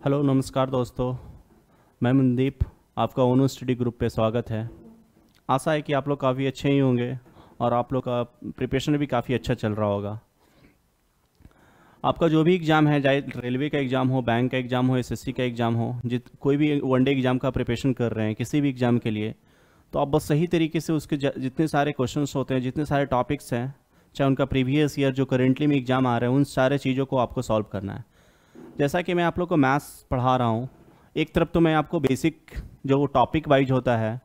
Hello नमस्कार दोस्तों। मैं मनदीप, आपका ओनो स्टडी ग्रुप पे स्वागत है। आशा है कि आप लोग काफ़ी अच्छे ही होंगे और आप लोग का प्रिपरेशन भी काफ़ी अच्छा चल रहा होगा। आपका जो भी एग्ज़ाम है, चाहे रेलवे का एग्ज़ाम हो, बैंक का एग्ज़ाम हो, एसएससी का एग्ज़ाम हो, कोई भी वनडे एग्ज़ाम का प्रिपरेशन कर रहे हैं किसी भी एग्ज़ाम के लिए, तो आप बस सही तरीके से उसके जितने सारे क्वेश्चंस होते हैं, जितने सारे टॉपिक्स हैं, चाहे उनका प्रीवियस ईयर जो करेंटली में एग्ज़ाम आ रहे हैं, उन सारे चीज़ों को आपको सॉल्व करना है। जैसा कि मैं आप लोग को मैथ्स पढ़ा रहा हूँ, एक तरफ तो मैं आपको बेसिक जो टॉपिक वाइज होता है,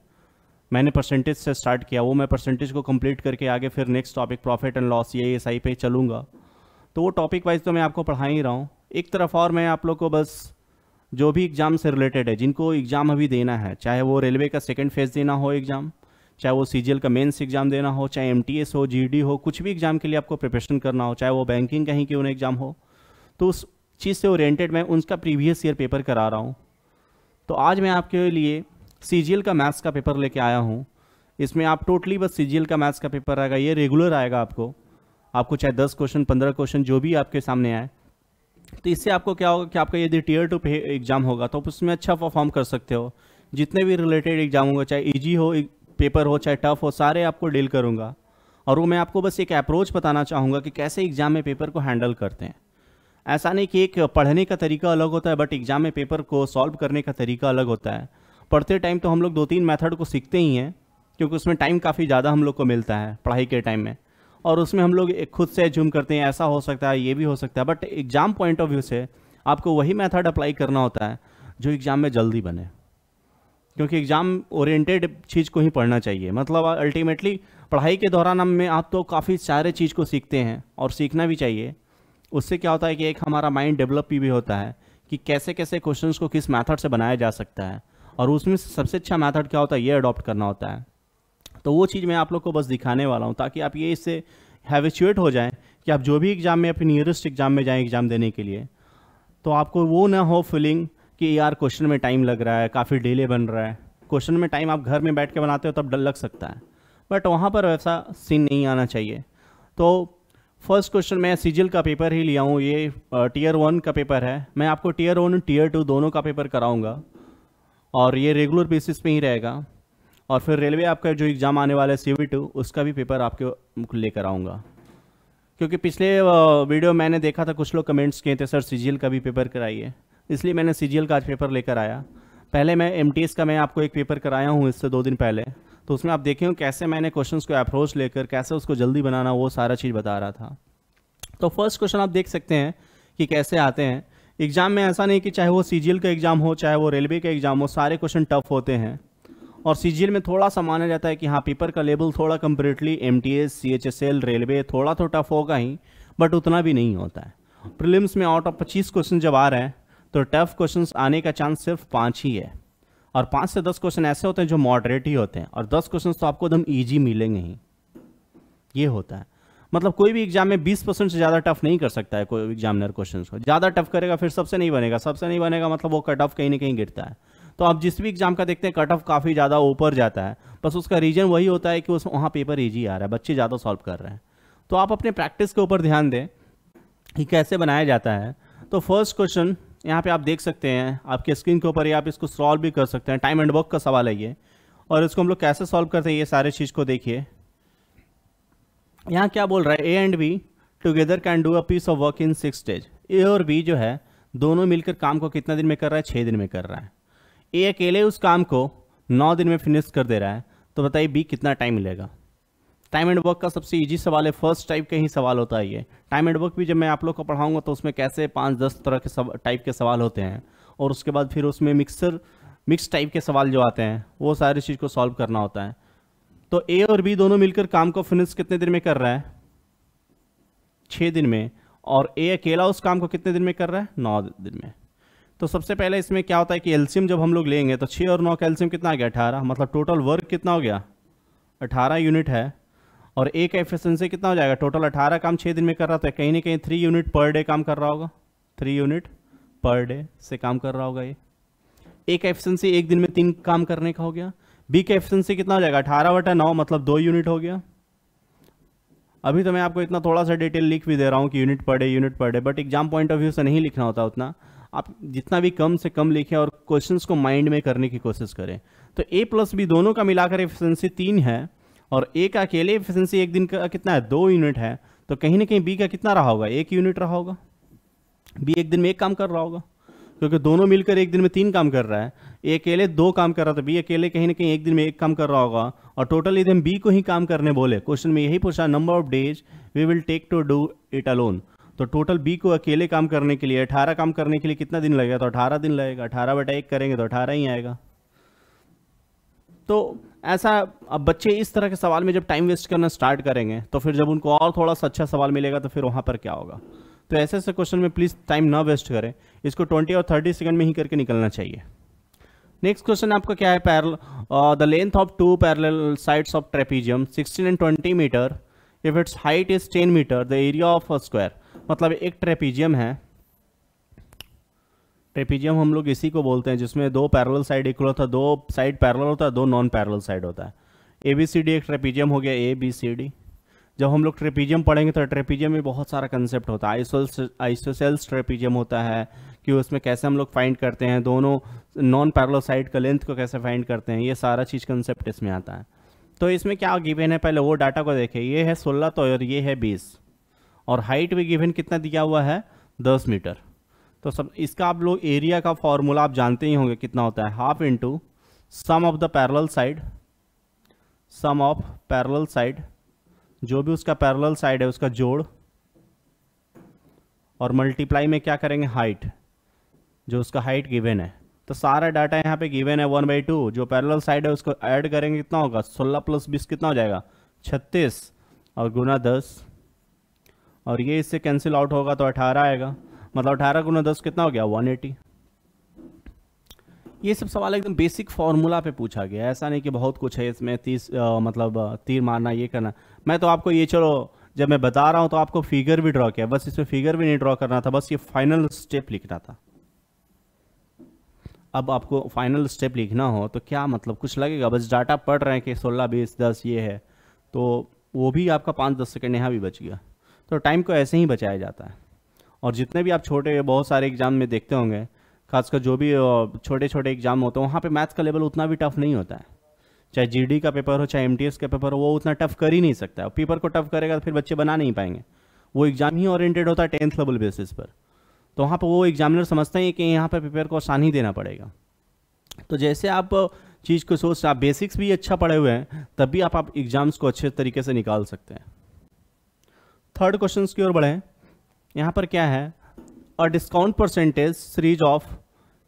मैंने परसेंटेज से स्टार्ट किया, वो मैं परसेंटेज को कंप्लीट करके आगे फिर next topic profit and loss ये एस आई पे चलूँगा। तो वो टॉपिक वाइज तो मैं आपको पढ़ा ही रहा हूँ। एक तरफ और मैं आप लोग को बस जो भी एग्ज़ाम से रिलेटेड है, जिनको एग्ज़ाम अभी देना है, चाहे वो रेलवे का सेकेंड फेज़ देना हो एग्ज़ाम, चाहे वो सीजीएल का मेंस एग्ज़ाम देना हो, चाहे एमटीएस हो, जीडी हो, कुछ भी एग्ज़ाम के लिए आपको प्रिपरेशन करना हो, चाहे वो बैंकिंग कहीं क्यों ना एग्ज़ाम हो, तो उस चीज़ से ओरिएंटेड मैं उनका प्रीवियस ईयर पेपर करा रहा हूँ। तो आज मैं आपके लिए सीजीएल का मैथ्स का पेपर लेके आया हूँ। इसमें आप टोटली बस सीजीएल का मैथ्स का पेपर आएगा, ये रेगुलर आएगा आपको चाहे 10 क्वेश्चन 15 क्वेश्चन जो भी आपके सामने आए। तो इससे आपको क्या होगा कि आपका यदि टीयर 2 एग्ज़ाम होगा तो उसमें अच्छा परफॉर्म कर सकते हो। जितने भी रिलेटेड एग्जाम होगा, चाहे ईजी हो पेपर हो, चाहे टफ हो, सारे आपको डील करूँगा। और वो मैं आपको बस एक अप्रोच बताना चाहूँगा कि कैसे एग्ज़ाम में पेपर को हैंडल करते हैं। ऐसा नहीं कि एक पढ़ने का तरीका अलग होता है, बट एग्जाम में पेपर को सॉल्व करने का तरीका अलग होता है। पढ़ते टाइम तो हम लोग 2-3 मेथड को सीखते ही हैं, क्योंकि उसमें टाइम काफ़ी ज़्यादा हम लोग को मिलता है पढ़ाई के टाइम में, और उसमें हम लोग खुद से एज्यूम करते हैं ऐसा हो सकता है, ये भी हो सकता है। But exam point of view से आपको वही मेथड अप्लाई करना होता है जो एग्ज़ाम में जल्दी बने, क्योंकि एग्ज़ाम ओरिएंटेड चीज़ को ही पढ़ना चाहिए। मतलब अल्टीमेटली पढ़ाई के दौरान में आप तो काफ़ी सारे चीज़ को सीखते हैं और सीखना भी चाहिए। उससे क्या होता है कि एक हमारा माइंड डेवलप भी होता है कि कैसे कैसे क्वेश्चंस को किस मेथड से बनाया जा सकता है, और उसमें सबसे अच्छा मेथड क्या होता है, ये अडॉप्ट करना होता है। तो वो चीज़ मैं आप लोग को बस दिखाने वाला हूँ, ताकि आप ये इससे हैबिचुएट हो जाएं कि आप जो भी एग्ज़ाम में अपने नियरेस्ट एग्ज़ाम में जाएँ एग्ज़ाम देने के लिए, तो आपको वो ना हो फीलिंग कि यार क्वेश्चन में टाइम लग रहा है, काफ़ी डिले बन रहा है। क्वेश्चन में टाइम आप घर में बैठ के बनाते हो तब डर लग सकता है, बट वहाँ पर वैसा सीन नहीं आना चाहिए। तो फर्स्ट क्वेश्चन मैं सीजीएल का पेपर ही लिया हूँ, ये टीयर 1 का पेपर है। मैं आपको टीयर 1 टीयर 2 दोनों का पेपर कराऊंगा, और ये रेगुलर बेसिस पे ही रहेगा। और फिर रेलवे आपका जो एग्ज़ाम आने वाला है CV2, उसका भी पेपर आपके लेकर आऊँगा। क्योंकि पिछले वीडियो मैंने देखा था कुछ लोग कमेंट्स किए थे, सर सीजीएल का भी पेपर कराइए, इसलिए मैंने सीजीएल का आज पेपर लेकर आया। पहले मैं एमटीएस का मैं आपको एक पेपर कराया हूँ इससे 2 दिन पहले, तो उसमें आप देखे हो कैसे मैंने क्वेश्चंस को अप्रोच लेकर कैसे उसको जल्दी बनाना, वो सारा चीज़ बता रहा था। तो फर्स्ट क्वेश्चन आप देख सकते हैं कि कैसे आते हैं एग्जाम में। ऐसा नहीं कि चाहे वो सीजीएल का एग्जाम हो, चाहे वो रेलवे का एग्जाम हो, सारे क्वेश्चन टफ होते हैं। और सीजीएल में थोड़ा सा माना जाता है कि हाँ, पेपर का लेवल थोड़ा कंपेरेटली एमटीएस, सीएचएसएल, रेलवे थोड़ा तो टफ होगा ही, बट उतना भी नहीं होता है। प्रीलिम्स में आउट ऑफ 25 क्वेश्चन जब आ रहे हैं तो टफ क्वेश्चन आने का चांस सिर्फ 5 ही है, और 5 से 10 क्वेश्चन ऐसे होते हैं जो मॉडरेट ही होते हैं, और 10 क्वेश्चन तो आपको एकदम ईजी मिलेंगे ही। ये होता है, मतलब कोई भी एग्जाम में 20% से ज़्यादा टफ नहीं कर सकता है कोई एग्जामिनर क्वेश्चन को। ज़्यादा टफ करेगा फिर सबसे नहीं बनेगा, सबसे नहीं बनेगा मतलब वो कट ऑफ कहीं ना कहीं गिरता है। तो आप जिस भी एग्जाम का देखते हैं कट ऑफ काफ़ी ज़्यादा ऊपर जाता है, बस उसका रीज़न वही होता है कि उस वहाँ पेपर ईजी आ रहा है, बच्चे ज़्यादा सॉल्व कर रहे हैं। तो आप अपने प्रैक्टिस के ऊपर ध्यान दें कि कैसे बनाया जाता है। तो फर्स्ट क्वेश्चन यहाँ पे आप देख सकते हैं आपके स्क्रीन के ऊपर, या आप इसको सॉल्व भी कर सकते हैं। टाइम एंड वर्क का सवाल है ये, और इसको हम लोग कैसे सॉल्व करते हैं ये सारे चीज़ को देखिए। यहाँ क्या बोल रहा है, A and B together can do a piece of work in 6 days. A और बी जो है दोनों मिलकर काम को कितना दिन में कर रहा है, 6 दिन में कर रहा है। ए अकेले उस काम को 9 दिन में फिनिश कर दे रहा है, तो बताइए बी कितना टाइम मिलेगा। टाइम एंड वर्क का सबसे इजी सवाल है, फर्स्ट टाइप का ही सवाल होता है ये। टाइम एंड वर्क भी जब मैं आप लोग को पढ़ाऊंगा तो उसमें कैसे 5-10 तरह के टाइप के सवाल होते हैं, और उसके बाद फिर उसमें मिक्स टाइप के सवाल जो आते हैं वो सारी चीज़ को सॉल्व करना होता है। तो ए और बी दोनों मिलकर काम को फिनिश कितने दिन में कर रहा है, 6 दिन में, और ए अकेला उस काम को कितने दिन में कर रहा है, 9 दिन में। तो सबसे पहले इसमें क्या होता है कि एलसीएम जब हम लोग लेंगे तो 6 और 9 का एलसीएम कितना आ गया, 18, मतलब टोटल वर्क कितना हो गया, 18 यूनिट है। और ए का एफिशिएंसी कितना हो जाएगा, टोटल 18 काम 6 दिन में कर रहा था, कहीं ना कहीं 3 यूनिट पर डे काम कर रहा होगा, 3 यूनिट पर डे से काम कर रहा होगा ये। ए का एफिशिएंसी एक दिन में 3 काम करने का हो गया। बी का एफिशिएंसी कितना हो जाएगा, 18/9 मतलब 2 यूनिट हो गया। अभी तो मैं आपको इतना थोड़ा सा डिटेल लिख भी दे रहा हूँ कि unit per day, but exam point of view से नहीं लिखना होता उतना। आप जितना भी कम से कम लिखें और क्वेश्चंस को माइंड में करने की कोशिश करें। तो ए प्लस बी दोनों का मिलाकर एफिशिएंसी 3 है और ए का अकेले एफिशिएंसी एक दिन का कितना है, 2 यूनिट है। तो कहीं ना कहीं बी का कितना रहा होगा, 1 यूनिट रहा होगा। बी एक दिन में 1 काम कर रहा होगा, क्योंकि दोनों मिलकर एक दिन में 3 काम कर रहा है। ए अकेले 2 काम कर रहा था, बी अकेले कहीं ना कहीं एक दिन में 1 काम कर रहा होगा। और टोटल यदि हम बी को ही काम करने बोले, क्वेश्चन में यही पूछा number of days we will take to do it alone, तो टोटल बी को अकेले काम करने के लिए 18 काम करने के लिए कितना दिन लगेगा, तो 18 दिन लगेगा। 18/1 करेंगे तो 18 ही आएगा। तो ऐसा अब बच्चे इस तरह के सवाल में जब टाइम वेस्ट करना स्टार्ट करेंगे तो फिर जब उनको और थोड़ा सा अच्छा सवाल मिलेगा तो फिर वहाँ पर क्या होगा। तो ऐसे ऐसे क्वेश्चन में प्लीज़ टाइम ना वेस्ट करें, इसको 20 और 30 सेकंड में ही करके निकलना चाहिए। नेक्स्ट क्वेश्चन आपका क्या है, the length of 2 parallel sides of trapezium 16 and 20 metre, if its height is 10 metre, the area of a square. मतलब एक ट्रेपीजियम है, ट्रेपीजियम हम लोग इसी को बोलते हैं जिसमें 2 पैरेलल साइड इक्वल होता है, 2 साइड पैरेलल होता है, 2 नॉन पैरेलल साइड होता है। ABCD एक ट्रेपीजियम हो गया, ABCD। जब हम लोग ट्रेपीजियम पढ़ेंगे तो ट्रेपीजियम में बहुत सारा कंसेप्ट होता है। आइसोसेल्स ट्रेपीजियम होता है कि उसमें कैसे हम लोग फाइंड करते हैं, दोनों नॉन पैरेलल साइड का लेंथ को कैसे फाइंड करते हैं, ये सारा चीज़ कंसेप्ट इसमें आता है। तो इसमें क्या गिवन है, पहले वो डाटा को देखें। ये है 16 तो और ये है 20 और हाइट भी गिवन कितना दिया हुआ है, 10 मीटर। तो सब इसका आप लोग एरिया का फॉर्मूला आप जानते ही होंगे कितना होता है, half into sum of the parallel side, sum of parallel side, जो भी उसका पैरेलल साइड है उसका जोड़, और मल्टीप्लाई में क्या करेंगे, हाइट, जो उसका हाइट गिवन है। तो सारा डाटा यहाँ पे गिवन है 1/2, जो पैरेलल साइड है उसको ऐड करेंगे कितना होगा, 16 + 20 कितना हो जाएगा, 36 और गुना 10, और ये इससे कैंसिल आउट होगा तो 18 आएगा। मतलब 18 गुना 10 कितना हो गया, 180। ये सब सवाल एकदम बेसिक फार्मूला पे पूछा गया है, ऐसा नहीं कि बहुत कुछ है इसमें 30 मतलब तीर मारना ये करना। मैं तो आपको ये, चलो जब मैं बता रहा हूँ तो आपको फिगर भी ड्रॉ किया, बस इसमें फिगर भी नहीं ड्रॉ करना था, बस ये फाइनल स्टेप लिखना था। अब आपको फाइनल स्टेप लिखना हो तो क्या मतलब कुछ लगेगा, बस डाटा पढ़ रहे हैं कि 16, 20, 10 ये है, तो वो भी आपका 5-10 सेकेंड यहाँ भी बच गया। तो टाइम को ऐसे ही बचाया जाता है। और जितने भी आप छोटे बहुत सारे एग्जाम में देखते होंगे, खासकर जो भी छोटे छोटे एग्जाम होते हैं, वहाँ पे मैथ्स का लेवल उतना भी टफ नहीं होता है। चाहे GD का पेपर हो, चाहे MTS का पेपर हो, वो उतना टफ कर ही नहीं सकता है। पेपर को टफ करेगा तो फिर बच्चे बना नहीं पाएंगे। वो एग्जाम ही ओरिएंटेड होता है 10th लेवल बेसिस पर। तो वहाँ पर वो एग्जामिनर समझते हैं कि यहाँ पर पेपर को आसान ही देना पड़ेगा। तो जैसे आप चीज़ को सोच, आप बेसिक्स भी अच्छा पढ़े हुए हैं, तब भी आप एग्जाम्स को अच्छे तरीके से निकाल सकते हैं। थर्ड क्वेश्चन की ओर बढ़ें। यहाँ पर क्या है, a discount percentage series of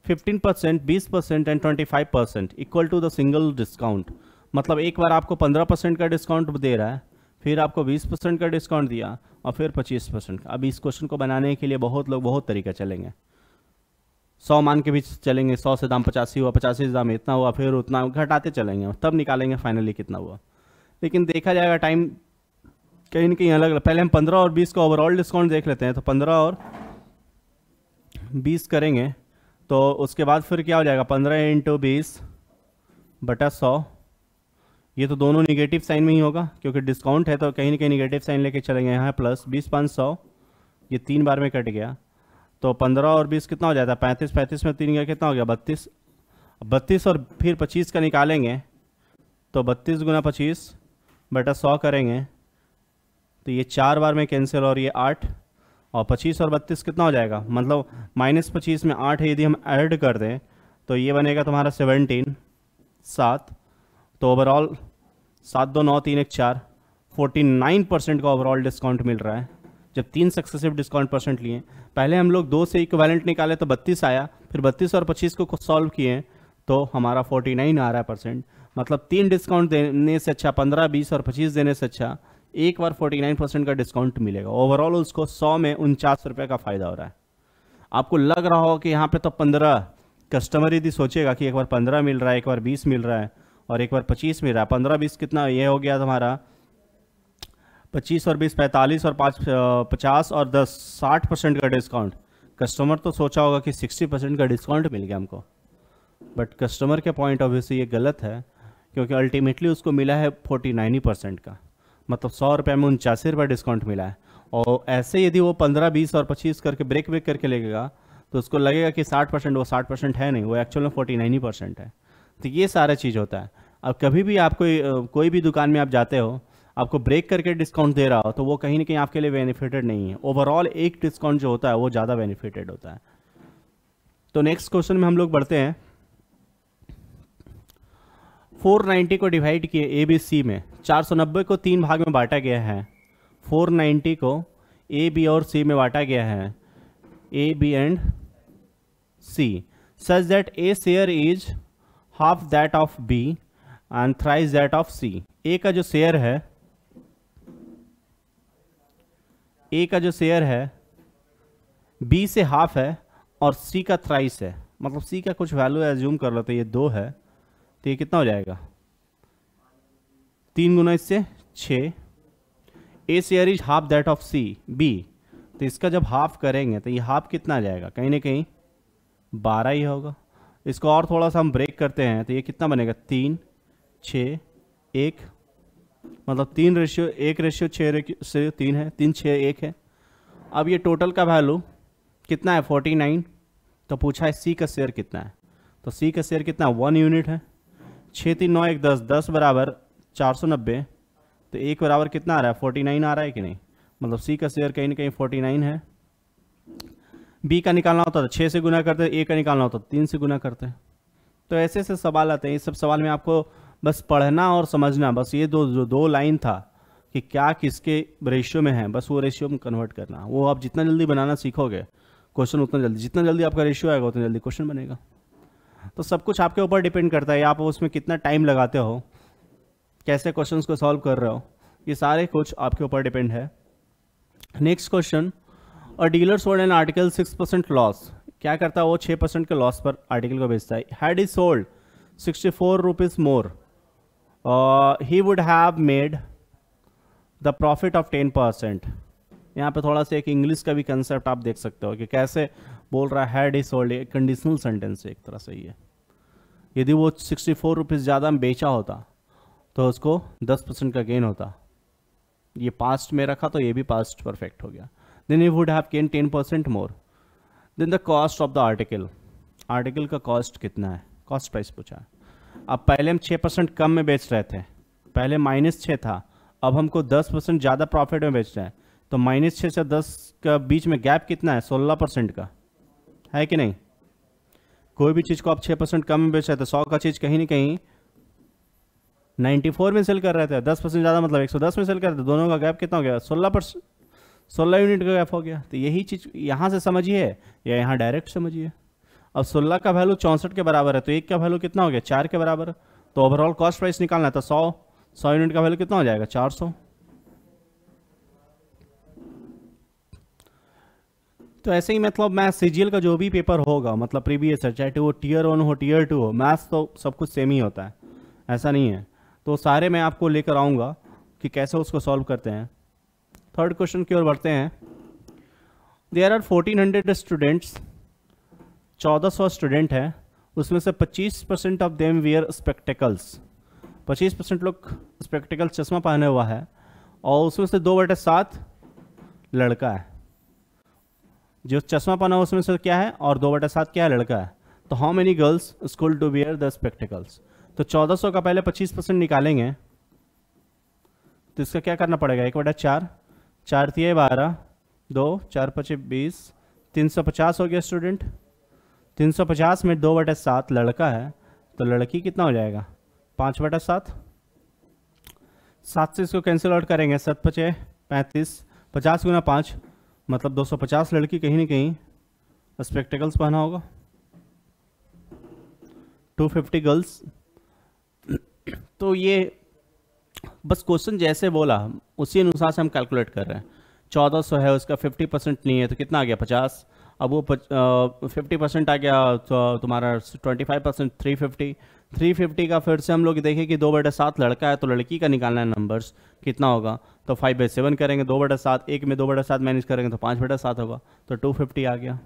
15%, 20% and 25% equal to the single discount. मतलब एक बार आपको 15% का डिस्काउंट दे रहा है, फिर आपको 20% का डिस्काउंट दिया और फिर 25% का। अब इस क्वेश्चन को बनाने के लिए बहुत लोग बहुत तरीका चलेंगे। 100 मान के भी चलेंगे, 100 से दाम 85 हुआ, 85 से दाम इतना हुआ, फिर उतना घटाते चलेंगे, तब निकालेंगे फाइनली कितना हुआ। लेकिन देखा जाएगा टाइम कहीं न कहीं अलग अलग। पहले हम 15 और 20 का ओवरऑल डिस्काउंट देख लेते हैं। तो 15 और 20 करेंगे तो उसके बाद फिर क्या हो जाएगा, 15 × 20/100। ये तो दोनों निगेटिव साइन में ही होगा क्योंकि डिस्काउंट है, तो कहीं ना कहीं निगेटिव साइन लेके चलेंगे। यहाँ प्लस 20 500, ये 3 बार में कट गया। तो 15 और 20 कितना हो जाता है, 35, 35 में 3 गया कितना हो गया, 32। 32 और फिर 25 का निकालेंगे तो 32 × 25/100 करेंगे तो ये 4 बार में कैंसिल, और ये 8, और 25 और 32 कितना हो जाएगा, मतलब -25 में 8 है, यदि हम ऐड कर दें तो ये बनेगा तुम्हारा 17, 7। तो ओवरऑल 7 2 9 3 1 4, 49% का ओवरऑल डिस्काउंट मिल रहा है जब 3 सक्सेसिव डिस्काउंट परसेंट लिए। पहले हम लोग 2 से इक्विवेलेंट निकाले तो 32 आया, फिर 32 और 25 को सॉल्व किए तो हमारा 49 आ रहा है परसेंट। मतलब 3 डिस्काउंट देने से अच्छा, 15, 20 और 25 देने से अच्छा एक बार 49% का डिस्काउंट मिलेगा। ओवरऑल उसको 100 में 49 रुपये का फ़ायदा हो रहा है। आपको लग रहा हो कि यहाँ पे तो 15, कस्टमर यदि सोचेगा कि एक बार 15 मिल रहा है, एक बार 20 मिल रहा है और एक बार 25 मिल रहा है, 15 20 कितना ये हो गया तुम्हारा 25 और 20 45 और 5 50 और 10 60% का डिस्काउंट। कस्टमर तो सोचा होगा कि 60% का डिस्काउंट मिल गया हमको, बट कस्टमर के पॉइंट ऑफ व्यू से ये गलत है क्योंकि अल्टीमेटली उसको मिला है 49% का, मतलब 100 रुपये में 89 रुपये डिस्काउंट मिला है। और ऐसे यदि वो 15 20 और 25 करके ब्रेक करके लेगा तो उसको लगेगा कि 60%, वो 60% है नहीं, वो एक्चुअल में 49% है। तो ये सारा चीज़ होता है। अब कभी भी आपको कोई भी दुकान में आप जाते हो, आपको ब्रेक करके डिस्काउंट दे रहा हो, तो वो कहीं ना कहीं आपके लिए बेनिफिटेड नहीं है। ओवरऑल एक डिस्काउंट जो होता है वो ज़्यादा बेनिफिटेड होता है। तो नेक्स्ट क्वेश्चन में हम लोग बढ़ते हैं। 490 को डिवाइड किए ए बी सी में, 490 को 3 भाग में बांटा गया है। 490 को ए बी और सी में बांटा गया है, A B and C, such that A share is half that of B and thrice that of C. A का जो शेयर है, ए का जो शेयर है बी से हाफ है और सी का थ्राइस है। मतलब सी का कुछ वैल्यू एज्यूम कर लो, तो ये 2 है, तो ये कितना हो जाएगा 3 गुना इससे 6। A share is half that of C B, तो इसका जब हाफ करेंगे तो ये हाफ कितना आ जाएगा, कहीं ना कहीं 12 ही होगा। इसको और थोड़ा सा हम ब्रेक करते हैं तो ये कितना बनेगा 3 6 1, मतलब 3:1:6 है, 3 6 1 है। अब ये टोटल का वैल्यू कितना है 49। तो पूछा है सी का शेयर कितना है, तो सी का शेयर कितना 1 यूनिट है। 6 3 9 1 10, 10 बराबर 490, तो 1 बराबर कितना आ रहा है 49 आ रहा है कि नहीं। मतलब सी का शेयर कहीं ना कहीं 49 है। बी का निकालना होता था 6 से गुना करते, ए का निकालना होता 3 से गुना करते। तो ऐसे ऐसे सवाल आते हैं। इस सब सवाल में आपको बस पढ़ना और समझना, बस ये दो लाइन था कि क्या किसके रेशियो में है, बस वो रेशियो में कन्वर्ट करना। वो आप जितना जल्दी बनाना सीखोगे क्वेश्चन उतना जल्दी, जितना जल्दी आपका रेशियो आएगा उतना जल्दी क्वेश्चन बनेगा। तो सब कुछ आपके ऊपर डिपेंड करता है, आप उसमें कितना टाइम लगाते हो, कैसे क्वेश्चंस को सॉल्व कर रहे हो, ये सारे कुछ आपके ऊपर डिपेंड है। Next question, a dealer sold an article 6% loss. क्या करता है वो 6% के लॉस पर आर्टिकल को बेचता है। Had he sold 64 rupees more, he would have made the profit of 10%। यहाँ पे थोड़ा सा एक इंग्लिश का भी कंसेप्ट आप देख सकते हो कि कैसे बोल रहा है। हैड ही सोल्ड एक कंडीशनल सेंटेंस है एक तरह से। ये यदि वो 64 रुपीज़ ज़्यादा बेचा होता तो उसको 10% का गेन होता। ये पास्ट में रखा तो ये भी पास्ट परफेक्ट हो गया। Then he would have gain 10% more. Then the cost of the article, article का कॉस्ट कितना है, कॉस्ट प्राइस पूछा है। अब पहले हम 6% कम में बेच रहे थे, पहले -6 था, अब हमको 10% ज़्यादा प्रॉफिट में बेच रहे हैं, तो -6 से 10 का बीच में गैप कितना है 16% का है कि नहीं। कोई भी चीज़ को आप 6% कम में बेच रहे थे, 100 का चीज़ कहीं ना कहीं 94 में सेल कर रहे थे, 10% ज़्यादा मतलब 110 में सेल कर रहे थे, दोनों का गैप कितना हो गया 16%, 16 यूनिट का गैप हो गया। तो यही चीज़ यहाँ से समझिए या यहाँ डायरेक्ट समझिए। अब 16 का वैल्यू 64 के बराबर है, तो 1 का वैल्यू कितना हो गया 4 के बराबर। तो ओवरऑल कॉस्ट प्राइस निकालना है, तो 100 यूनिट का वैल्यू कितना हो जाएगा 400। तो ऐसे ही मतलब मैथ सीजीएल का जो भी पेपर होगा, मतलब प्रीवियस है, चाहे वो टियर 1 हो टियर 2 हो, मैथ्स तो सब कुछ सेम ही होता है, ऐसा नहीं है। तो सारे मैं आपको लेकर आऊँगा कि कैसे उसको सॉल्व करते हैं। थर्ड क्वेश्चन की ओर बढ़ते हैं। देयर आर 1400 स्टूडेंट्स, 1400 स्टूडेंट है, उसमें से 25% ऑफ देम वियर स्पेक्टिकल्स। 25% लोग स्पेक्टिकल चश्मा पहने हुआ है, और उसमें से 2/7 लड़का है। जो चश्मा पहना हुआ उसमें से क्या है, और 2/7 क्या है, लड़का है। तो how many girls school to wear the spectacles. तो 1400 का पहले 25% निकालेंगे, तो इसका क्या करना पड़ेगा 1/4, 4 × 12, 2 4 5 20, 350 हो गया स्टूडेंट। 350 में 2/7 लड़का है, तो लड़की कितना हो जाएगा 5/7। 7 से इसको कैंसिल आउट करेंगे, 7 × 5 35, 50 × 5 मतलब 250 लड़की कहीं ना कहीं स्पेक्टिकल्स पहना होगा। 250 गर्ल्स। तो ये बस क्वेश्चन जैसे बोला उसी अनुसार से हम कैलकुलेट कर रहे हैं। 1400 है, उसका 50% नहीं है, तो कितना आ गया 50। अब वो 50% आ गया, तो तुम्हारा 25% 350। 350 का फिर से हम लोग देखें कि 2/7 लड़का है, तो लड़की का निकालना है नंबर्स कितना होगा, तो 5/7 करेंगे, 2/7 एक में 2/7 मैनेज करेंगे तो 5/7 होगा, तो 250 आ गया।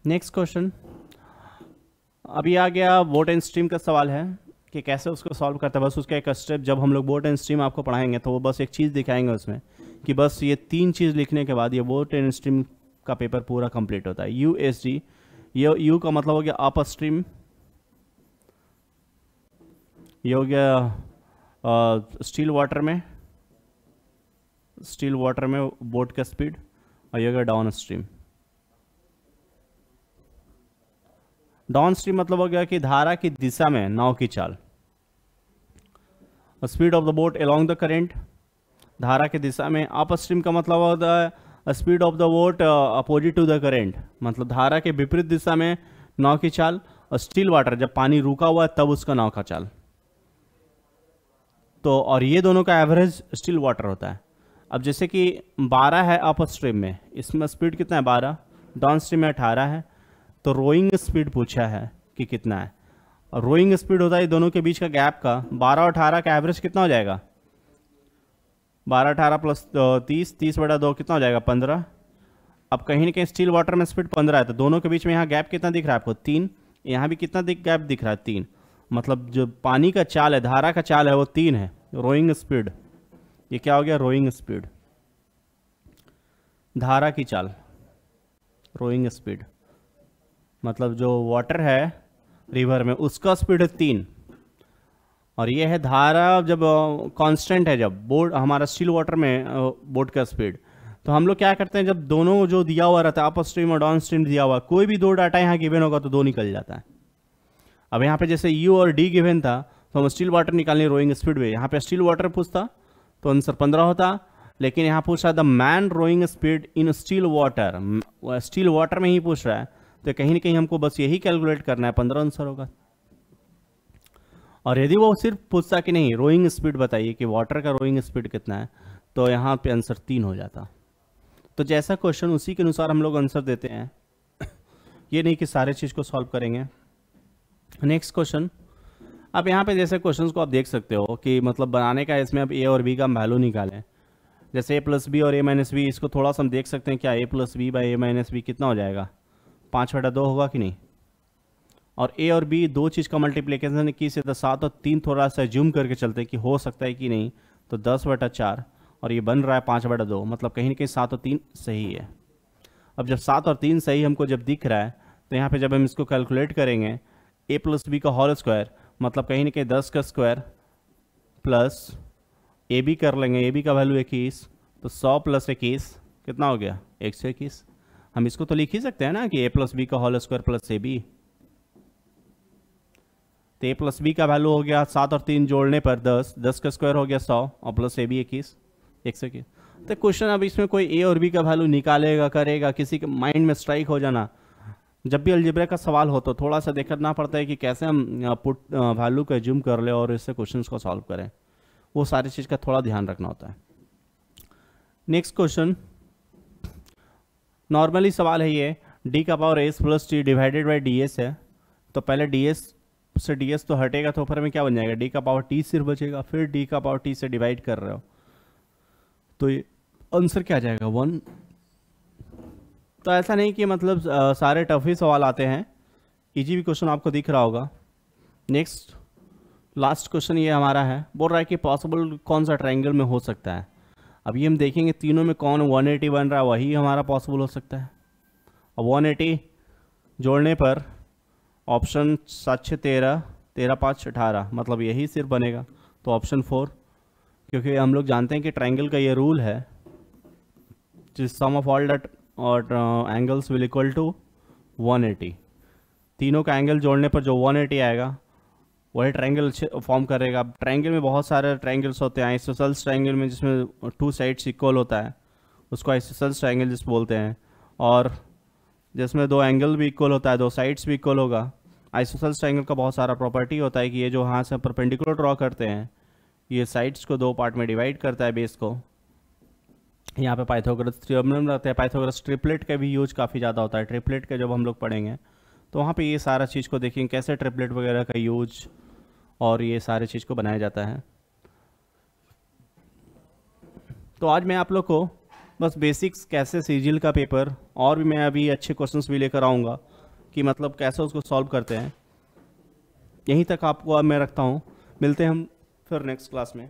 नेक्स्ट क्वेश्चन, अभी आ गया बोट एंड स्ट्रीम का सवाल है कि कैसे उसको सॉल्व करते हैं। बस उसका एक स्टेप, जब हम लोग बोट एंड स्ट्रीम आपको पढ़ाएंगे तो वो बस एक चीज़ दिखाएंगे उसमें कि बस ये 3 चीज़ लिखने के बाद ये बोट एंड स्ट्रीम आपका पेपर पूरा कंप्लीट होता है। USG, ये यू का मतलब हो गया अप स्ट्रीम, ये हो गया स्टील वाटर में बोट का स्पीड, और ये हो गया डाउन स्ट्रीम। डाउन स्ट्रीम मतलब हो गया कि धारा की दिशा में नाव की चाल। Speed of the boat along the current, धारा की दिशा में। अप स्ट्रीम का मतलब होता है speed of the boat opposite to the current, मतलब धारा के विपरीत दिशा में नाव की चाल। और स्टील वाटर, जब पानी रुका हुआ है तब उसका नाव का चाल। तो और ये दोनों का एवरेज स्टील वाटर होता है। अब जैसे कि 12 है अप स्ट्रीम में, इसमें स्पीड कितना है 12, डाउन स्ट्रीम में 18 है। तो रोइंग स्पीड पूछा है कि कितना है, और रोइंग स्पीड होता है दोनों के बीच का गैप का। 12 और 18 का एवरेज कितना हो जाएगा, 12 18 प्लस 30, 30/2 कितना हो जाएगा 15। अब कहीं ना कहीं स्टील वाटर में स्पीड 15 है, तो दोनों के बीच में यहाँ गैप कितना दिख रहा है आपको 3, यहाँ भी कितना गैप दिख रहा है 3, मतलब जो पानी का चाल है, धारा का चाल है वो 3 है। रोइंग स्पीड, ये क्या हो गया रोइंग स्पीड, धारा की चाल। रोइंग स्पीड मतलब जो वाटर है रिवर में उसका स्पीड है 3, और ये है धारा जब कांस्टेंट है, जब बोट हमारा स्टील वाटर में बोट का स्पीड। तो हम लोग क्या करते हैं, जब दोनों जो दिया हुआ रहता है अप स्ट्रीम और डाउन स्ट्रीम दिया हुआ, कोई भी दो डाटा यहाँ गिवन होगा तो 2 निकल जाता है। अब यहाँ पे जैसे U और D गिवन था तो हम स्टील वाटर निकालने रोइंग स्पीड में, यहाँ पे स्टील वाटर पूछता तो आंसर 15 होता, लेकिन यहाँ पूछ रहा है the man rowing speed in still water, still water में ही पूछ रहा है, तो कहीं ना कहीं हमको बस यही कैलकुलेट करना है, 15 आंसर होगा। और यदि वो सिर्फ पूछता कि नहीं रोइंग स्पीड बताइए कि वाटर का रोइंग स्पीड कितना है, तो यहाँ पे आंसर 3 हो जाता। तो जैसा क्वेश्चन उसी के अनुसार हम लोग आंसर देते हैं, ये नहीं कि सारे चीज़ को सॉल्व करेंगे। नेक्स्ट क्वेश्चन, अब यहाँ पे जैसे क्वेश्चंस को आप देख सकते हो कि मतलब बनाने का इसमें अब ए और बी का वैल्यू निकालें, जैसे a प्लस बी और a माइनस बी, इसको थोड़ा सा हम देख सकते हैं क्या a plus b by a minus b कितना हो जाएगा 5/2 होगा कि नहीं। और a और b दो चीज़ का मल्टीप्लिकेशन की से 7 और 3 थोड़ा सा जूम करके चलते हैं कि हो सकता है कि नहीं, तो 10/4 और ये बन रहा है 5/2, मतलब कहीं ना कहीं 7 और 3 सही है। अब जब 7 और 3 सही हमको जब दिख रहा है, तो यहाँ पे जब हम इसको कैलकुलेट करेंगे a प्लस बी का होल स्क्वायर, मतलब कहीं ना कहीं 10 का स्क्वायर प्लस ए बी कर लेंगे, ए बी का वैल्यू 21, तो 100 प्लस 21 कितना हो गया 121। हम इसको तो लिख ही सकते हैं ना कि a प्लस बी का whole square plus a b, तो a प्लस बी का वैल्यू हो गया 7 और 3 जोड़ने पर 10, 10 का स्क्वायर हो गया 100 और प्लस ए बी 21, 121। तो क्वेश्चन अब इसमें कोई a और b का वैल्यू निकालेगा करेगा, किसी के माइंड में स्ट्राइक हो जाना। जब भी अलजेब्रा का सवाल हो तो थोड़ा सा देखना पड़ता है कि कैसे हम पुट वैल्यू का जूम कर ले और इससे क्वेश्चन को सॉल्व करें, वो सारी चीज़ का थोड़ा ध्यान रखना होता है। नेक्स्ट क्वेश्चन, नॉर्मली सवाल है ये d का power s plus T divided by ds है, तो पहले ds से ds तो हटेगा तो ऊपर में क्या बन जाएगा d का पावर t सिर्फ बचेगा, फिर d का पावर t से डिवाइड कर रहे हो तो ये आंसर क्या आ जाएगा 1। तो ऐसा नहीं कि मतलब सारे टफ ही सवाल आते हैं, इजी भी क्वेश्चन आपको दिख रहा होगा। नेक्स्ट लास्ट क्वेश्चन ये हमारा है, बोल रहा है कि पॉसिबल कौन सा ट्रायंगल में हो सकता है। अभी हम देखेंगे तीनों में कौन 180 बन रहा है, वही हमारा पॉसिबल हो सकता है। अब 180 जोड़ने पर ऑप्शन 7 6 13, 13 5 18, मतलब यही सिर्फ बनेगा, तो ऑप्शन 4, क्योंकि हम लोग जानते हैं कि ट्रायंगल का ये रूल है, जिस सम ऑफ ऑल दैट और एंगल्स विल इक्वल टू 180। तीनों का एंगल जोड़ने पर जो 180 आएगा वही ट्रायंगल फॉर्म करेगा। अब ट्रायंगल में बहुत सारे ट्रायंगल्स होते हैं, आइसोसेल्स ट्रायंगल में जिसमें 2 साइड्स इक्वल होता है उसको आइसोसेल्स ट्रायंगल जिस बोलते हैं, और जिसमें 2 एंगल भी इक्वल होता है, 2 साइड्स भी इक्वल होगा। आइसोसेल्स ट्रायंगल का बहुत सारा प्रॉपर्टी होता है कि ये जो यहाँ से परपेंडिकुलर ड्रॉ करते हैं ये साइड्स को 2 पार्ट में डिवाइड करता है बेस को। यहाँ पे पाइथागोरस थ्योरम रहता है, पाइथागोरस ट्रिपलेट का भी यूज काफ़ी ज़्यादा होता है। ट्रिपलेट का जब हम लोग पढ़ेंगे तो वहाँ पे ये सारा चीज़ को देखेंगे कैसे ट्रिपलेट वगैरह का यूज और ये सारे चीज़ को बनाया जाता है। तो आज मैं आप लोग को बस बेसिक्स कैसे सीजीएल का पेपर, और भी मैं अभी अच्छे क्वेश्चंस भी लेकर आऊँगा कि मतलब कैसे उसको सॉल्व करते हैं, यहीं तक आपको अब मैं रखता हूँ। मिलते हैं हम फिर नेक्स्ट क्लास में।